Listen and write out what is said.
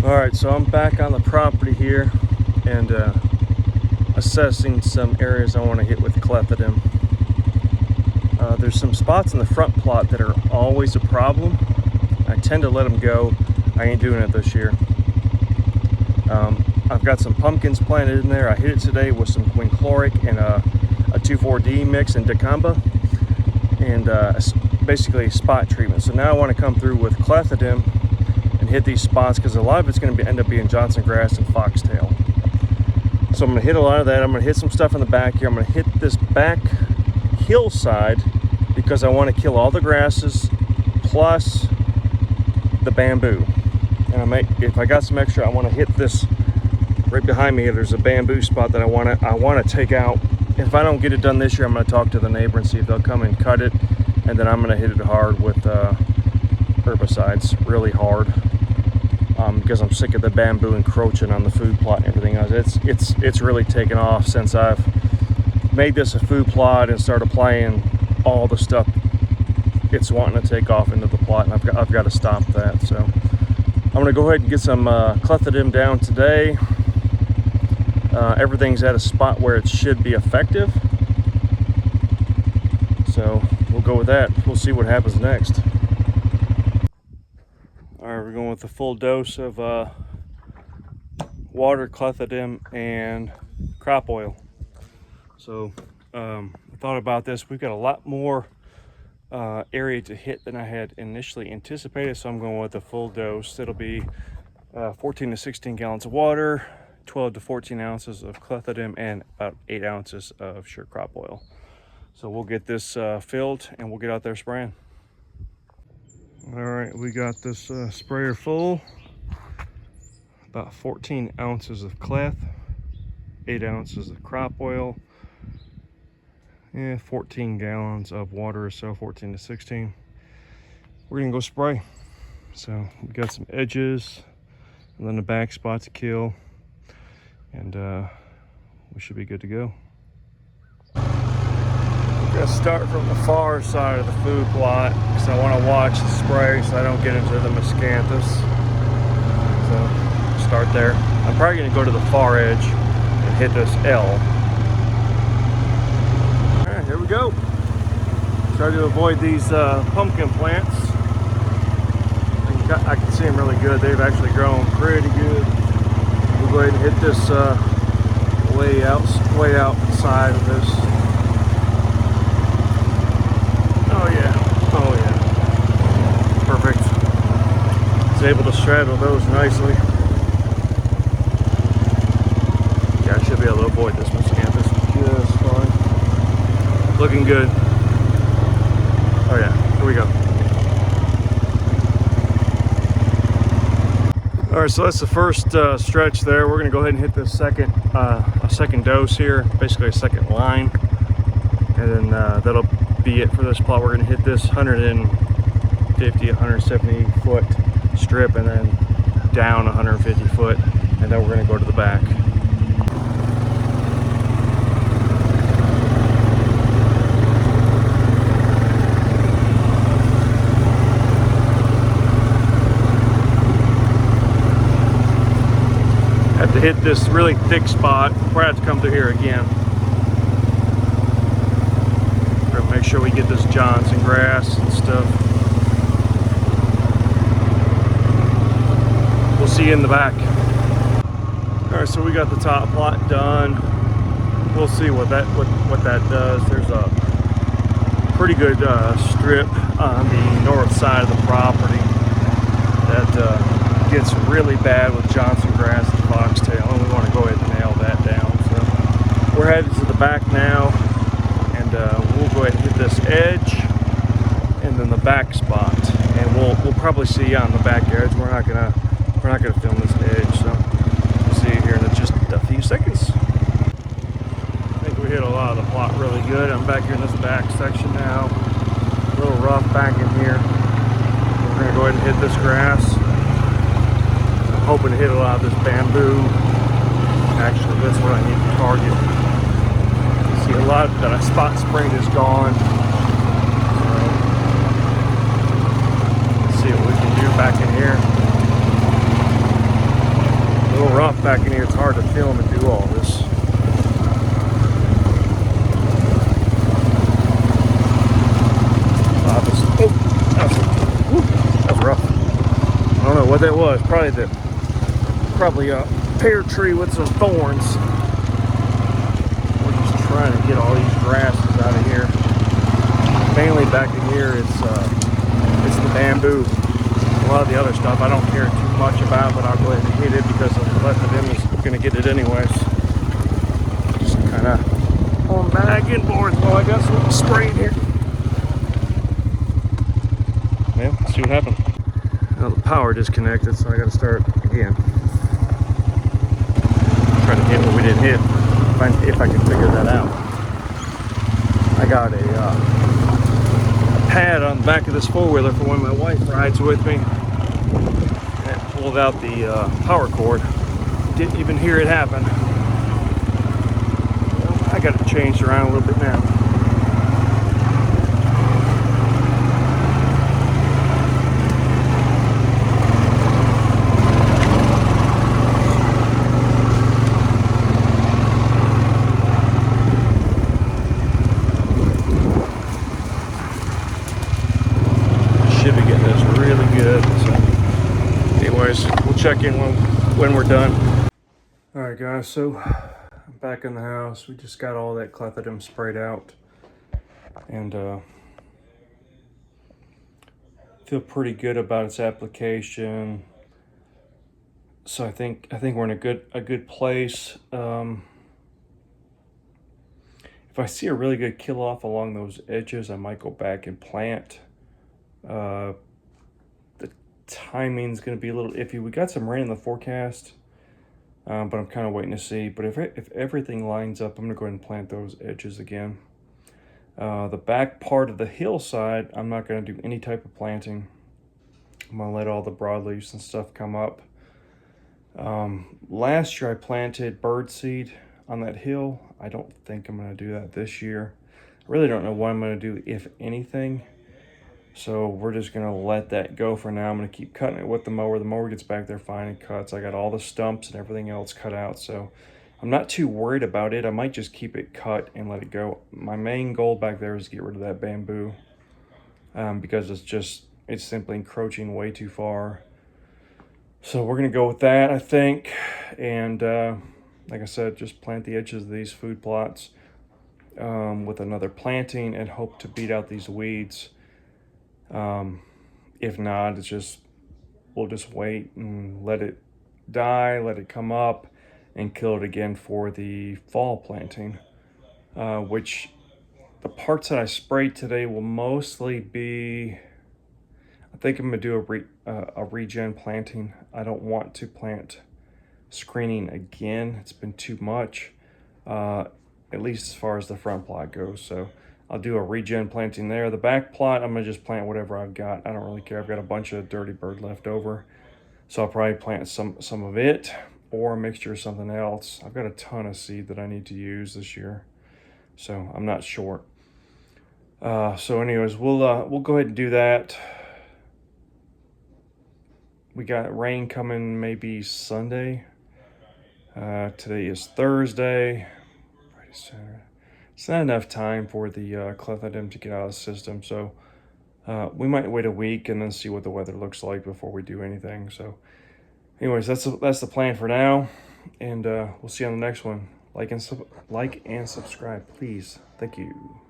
Alright, so I'm back on the property here and assessing some areas I want to hit with Clethodim. There's some spots in the front plot that are always a problem. I tend to let them go. I ain't doing it this year. I've got some pumpkins planted in there. I hit it today with some quinchloric and a 2,4-D mix in dicamba, and basically spot treatment. So now I want to come through with Clethodim and hit these spots, because a lot of it's going to end up being Johnson grass and foxtail. So I'm going to hit a lot of that. I'm going to hit some stuff in the back here. I'm going to hit this back hillside because I want to kill all the grasses plus the bamboo. And if I got some extra, I want to hit this right behind me. There's a bamboo spot that I want to take out. If I don't get it done this year, I'm going to talk to the neighbor and see if they'll come and cut it, and then I'm going to hit it hard with herbicides, really hard, because I'm sick of the bamboo encroaching on the food plot and everything else. It's really taken off since I've made this a food plot and started applying all the stuff it's wanting to take off into the plot, and I've got to stop that. So I'm going to go ahead and get some Clethodim down today. Everything's at a spot where it should be effective, so we'll go with that. We'll see what happens next. Alright, we're going with the full dose of water, Clethodim, and crop oil. So I thought about this. We've got a lot more area to hit than I had initially anticipated, so I'm going with the full dose. It'll be 14 to 16 gallons of water, 12 to 14 ounces of Clethodim, and about 8 ounces of sure crop oil. So we'll get this filled and we'll get out there spraying. All right, we got this sprayer full. About 14 ounces of Cleth, 8 ounces of crop oil, and 14 gallons of water or so, 14 to 16. We're gonna go spray. So we got some edges and then the back spot to kill, and we should be good to go. We're gonna start from the far side of the food plot because I want to watch the spray so I don't get into the miscanthus. So start there. I'm probably gonna go to the far edge and hit this L. All right, here we go. Try to avoid these pumpkin plants. I can see them really good. They've actually grown pretty good. We'll go ahead and hit this way outside of this. Oh yeah, perfect. It's able to straddle those nicely. Yeah, I should be able to avoid this miscanthus just fine. Looking good. Oh yeah, here we go. All right, so that's the first stretch there. We're gonna go ahead and hit the second dose here, basically a second line, and then that'll be it for this plot. We're gonna hit this 150, 170 foot strip, and then down 150 foot, and then we're gonna go to the back. Have to hit this really thick spot. We'll have to come through here again. We're gonna make sure we get this Johnson grass and stuff. We'll see you in the back. All right, so we got the top plot done. We'll see what that does. There's a pretty good strip on the north side of the property that gets really bad with Johnson grass and foxtail, and we want to go ahead and nail that down. So we're headed to the back now, and we'll go ahead and hit this edge and then the back spot, and we'll probably see you on the back edge. We're not gonna film this edge, so we'll see you here in just a few seconds. I think we hit a lot of the plot really good. I'm back here in this back section now. A little rough back in here. We're gonna go ahead and hit this grass. Hoping to hit a lot of this bamboo. Actually, that's what I need to target. See, a lot of that spot spring is gone. So, let's see what we can do back in here. was, oh, that was rough. I don't know what that was. Probably a pear tree with some thorns. We're just trying to get all these grasses out of here. Mainly back in here, it's the bamboo. A lot of the other stuff I don't care too much about, but I'll go ahead and hit it because the Clethodim is going to get it anyways. Just kind of on back inboards while I got some spray in here. Yeah, let's see what happened. Now the power disconnected, so I got to start again. Try to hit what we didn't hit, if I can figure that out. I got a pad on the back of this four-wheeler for when my wife rides with me. And pulled out the power cord. Didn't even hear it happen. Well, I got it changed around a little bit now. Should be getting this really good. So, anyways, we'll check in when we're done. All right, guys. So I'm back in the house. We just got all that Clethodim sprayed out, and feel pretty good about its application. So I think we're in a good place. If I see a really good kill off along those edges, I might go back and plant. The timing's going to be a little iffy. We got some rain in the forecast, but I'm kind of waiting to see. But if everything lines up, I'm going to go ahead and plant those edges again. The back part of the hillside, I'm not going to do any type of planting. I'm going to let all the broadleaves and stuff come up. Last year I planted birdseed on that hill. I don't think I'm going to do that this year. I really don't know what I'm going to do, if anything. So we're just going to let that go for now. I'm going to keep cutting it with the mower. The mower gets back there fine and cuts. I got all the stumps and everything else cut out. So I'm not too worried about it. I might just keep it cut and let it go. My main goal back there is to get rid of that bamboo. Because it's simply encroaching way too far. So we're going to go with that, I think. And like I said, just plant the edges of these food plots with another planting and hope to beat out these weeds. If not, we'll just wait and let it die, let it come up, and kill it again for the fall planting. Which the parts that I sprayed today will mostly be, I think I'm gonna do a regen planting. I don't want to plant screening again. It's been too much, at least as far as the front plot goes. So I'll do a regen planting there. The back plot, I'm gonna just plant whatever I've got. I don't really care. I've got a bunch of dirty bird left over. So I'll probably plant some of it or a mixture of something else. I've got a ton of seed that I need to use this year, so I'm not short. So anyways, we'll go ahead and do that. We got rain coming maybe Sunday. Today is Thursday. Friday, Saturday. It's not enough time for the Clethodim to get out of the system, so we might wait a week and then see what the weather looks like before we do anything. So anyways, that's the plan for now, and we'll see you on the next one. Like and subscribe, please. Thank you.